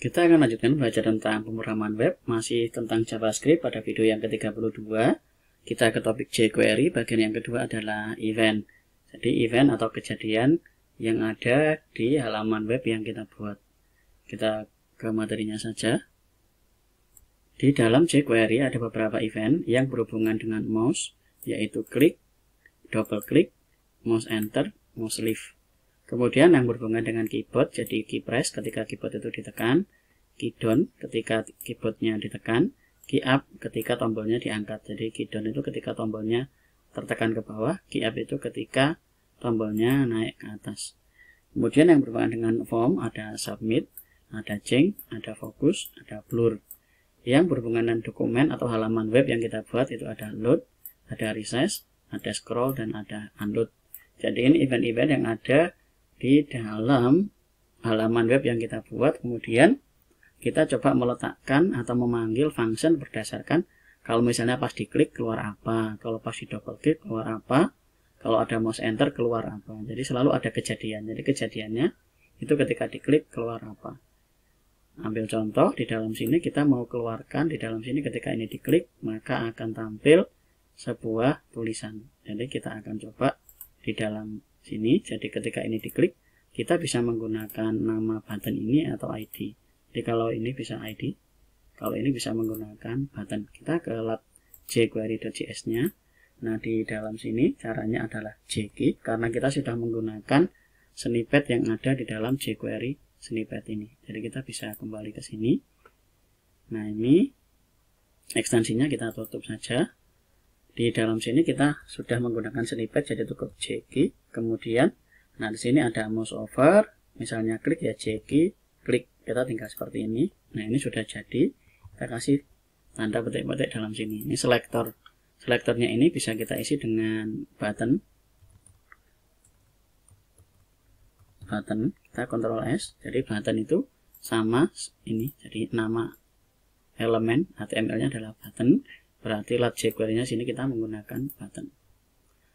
Kita akan lanjutkan belajar tentang pemrograman web, masih tentang JavaScript pada video yang ke-32. Kita ke topik jQuery, bagian yang kedua adalah event. Jadi event atau kejadian yang ada di halaman web yang kita buat. Kita ke materinya saja. Di dalam jQuery ada beberapa event yang berhubungan dengan mouse, yaitu klik, double klik, mouse enter, mouse leave. Kemudian yang berhubungan dengan keyboard, jadi key press ketika keyboard itu ditekan, key down ketika keyboardnya ditekan, key up ketika tombolnya diangkat. Jadi key down itu ketika tombolnya tertekan ke bawah, key up itu ketika tombolnya naik ke atas. Kemudian yang berhubungan dengan form ada submit, ada change, ada focus, ada blur. Yang berhubungan dengan dokumen atau halaman web yang kita buat itu ada load, ada resize, ada scroll, dan ada unload. Jadi ini event-event yang ada di dalam halaman web yang kita buat. Kemudian kita coba meletakkan atau memanggil function berdasarkan kalau misalnya pas diklik keluar apa, kalau pas di double klik keluar apa, kalau ada mouse enter keluar apa. Jadi selalu ada kejadian. Jadi kejadiannya itu ketika diklik keluar apa. Ambil contoh di dalam sini, kita mau keluarkan di dalam sini ketika ini diklik maka akan tampil sebuah tulisan. Jadi kita akan coba di dalam sini. Jadi ketika ini diklik kita bisa menggunakan nama button ini atau ID. Jadi kalau ini bisa ID, kalau ini bisa menggunakan button. Kita ke lab jQuery.js nya. Nah di dalam sini caranya adalah jkey, karena kita sudah menggunakan snippet yang ada di dalam jQuery snippet ini. Jadi kita bisa kembali ke sini. Nah ini ekstensinya kita tutup saja. Di dalam sini kita sudah menggunakan snippet, jadi cukup jkey. Kemudian, nah di sini ada mouse over, misalnya klik ya jkey, klik, kita tinggal seperti ini. Nah ini sudah jadi. Kita kasih tanda petik-petik dalam sini. Ini selektor. Selektornya ini bisa kita isi dengan button. Button, kita Ctrl S. Jadi button itu sama ini. Jadi nama elemen HTML-nya adalah button. Berarti lat jQuery-nya sini kita menggunakan button.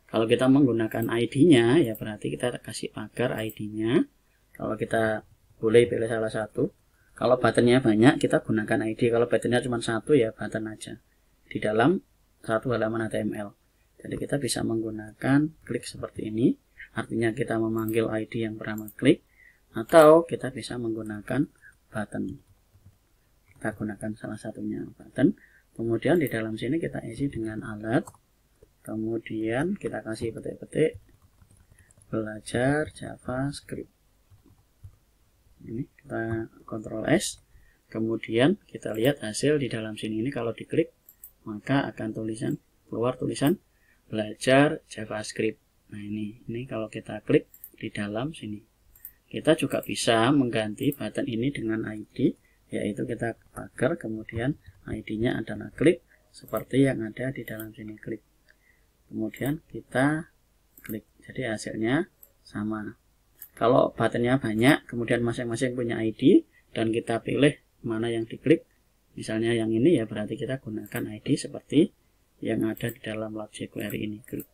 Kalau kita menggunakan ID-nya, ya berarti kita kasih pagar ID-nya. Kalau kita boleh pilih salah satu. Kalau buttonnya banyak, kita gunakan ID. Kalau buttonnya cuma satu, ya button aja. Di dalam satu halaman HTML. Jadi kita bisa menggunakan klik seperti ini. Artinya kita memanggil ID yang pertama klik. Atau kita bisa menggunakan button. Kita gunakan salah satunya button. Kemudian di dalam sini kita isi dengan alert. Kemudian kita kasih petik-petik belajar JavaScript. Ini kita Ctrl S. Kemudian kita lihat hasil di dalam sini. Ini kalau diklik maka akan keluar tulisan belajar JavaScript. Nah ini kalau kita klik di dalam sini. Kita juga bisa mengganti button ini dengan ID, yaitu kita pagar, kemudian ID-nya adalah klik seperti yang ada di dalam sini, klik. Kemudian kita klik. Jadi hasilnya sama. Kalau buttonnya banyak, kemudian masing-masing punya ID dan kita pilih mana yang diklik, misalnya yang ini, ya berarti kita gunakan ID seperti yang ada di dalam lab jQuery ini, klik.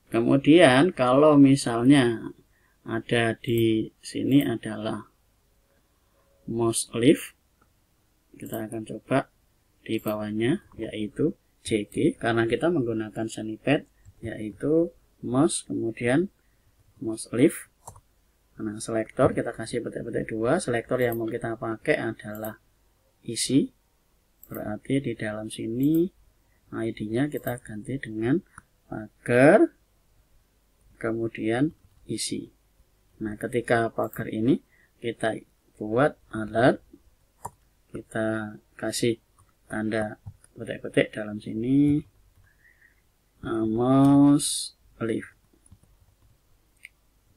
Kemudian kalau misalnya ada di sini adalah mouse leave, kita akan coba di bawahnya yaitu jkey, karena kita menggunakan snippet yaitu mouse, kemudian mouse leave. Nah selektor kita kasih petik-petik 2. Selektor yang mau kita pakai adalah isi, berarti di dalam sini ID-nya kita ganti dengan pagar kemudian isi. Nah ketika pagar ini kita buat alert, kita kasih tanda petik-petik dalam sini mouse leave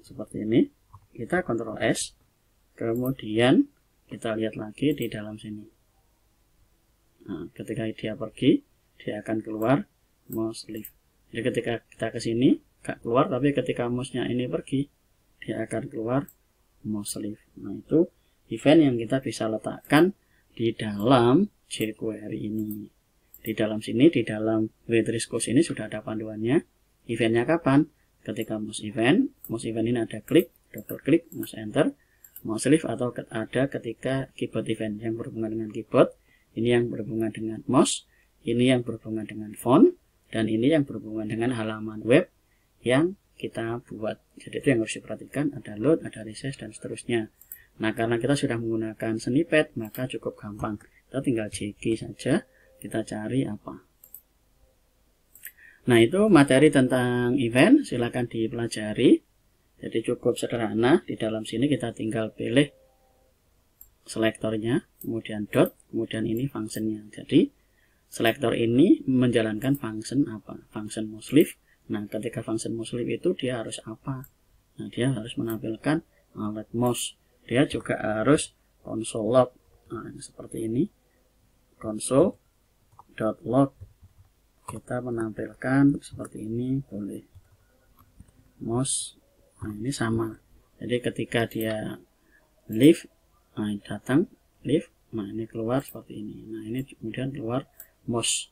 seperti ini. Kita Ctrl S, kemudian kita lihat lagi di dalam sini. Nah, ketika dia pergi dia akan keluar mouse leave. Jadi ketika kita ke sini gak keluar, tapi ketika mouse-nya ini pergi dia akan keluar mouse leave. Nah itu event yang kita bisa letakkan di dalam jQuery ini. Di dalam sini, di dalam Waitress ini sudah ada panduannya. Eventnya kapan? Ketika mouse event ini ada klik, double klik, mouse enter, mouse lift atau ada ketika keyboard event yang berhubungan dengan keyboard, ini yang berhubungan dengan mouse, ini yang berhubungan dengan font, dan ini yang berhubungan dengan halaman web yang kita buat. Jadi itu yang harus diperhatikan, ada load, ada resize, dan seterusnya. Nah, karena kita sudah menggunakan snippet, maka cukup gampang. Kita tinggal JG saja, kita cari apa. Nah, itu materi tentang event, silakan dipelajari. Jadi cukup sederhana, di dalam sini kita tinggal pilih selektornya, kemudian dot, kemudian ini functionnya. Jadi selektor ini menjalankan function apa? Function mouse lift. Nah, ketika function mouse lift itu dia harus apa? Nah, dia harus menampilkan alat mouse. Dia juga harus console log. Nah, seperti ini. Console.log. Kita menampilkan seperti ini, boleh. Mouse. Nah, ini sama. Jadi ketika dia leave, nah datang, leave, nah ini keluar seperti ini. Nah, ini kemudian keluar mouse.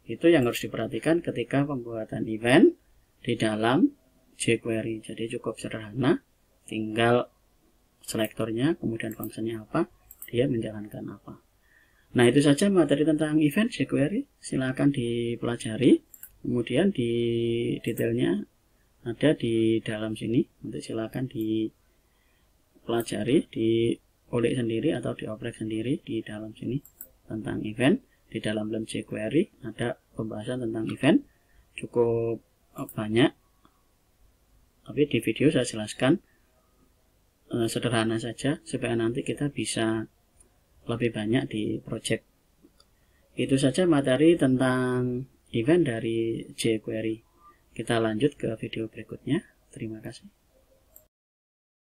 Itu yang harus diperhatikan ketika pembuatan event di dalam jQuery. Jadi cukup sederhana, tinggal selektornya, kemudian fungsinya apa, dia menjalankan apa. Nah, itu saja materi tentang event jQuery, silakan dipelajari. Kemudian di detailnya ada di dalam sini, nanti silakan dipelajari, diolik sendiri atau dioprek sendiri di dalam sini tentang event. Di dalam lem jQuery ada pembahasan tentang event cukup banyak, tapi di video saya jelaskan sederhana saja supaya nanti kita bisa lebih banyak di project. Itu saja materi tentang event dari jQuery. Kita lanjut ke video berikutnya. Terima kasih.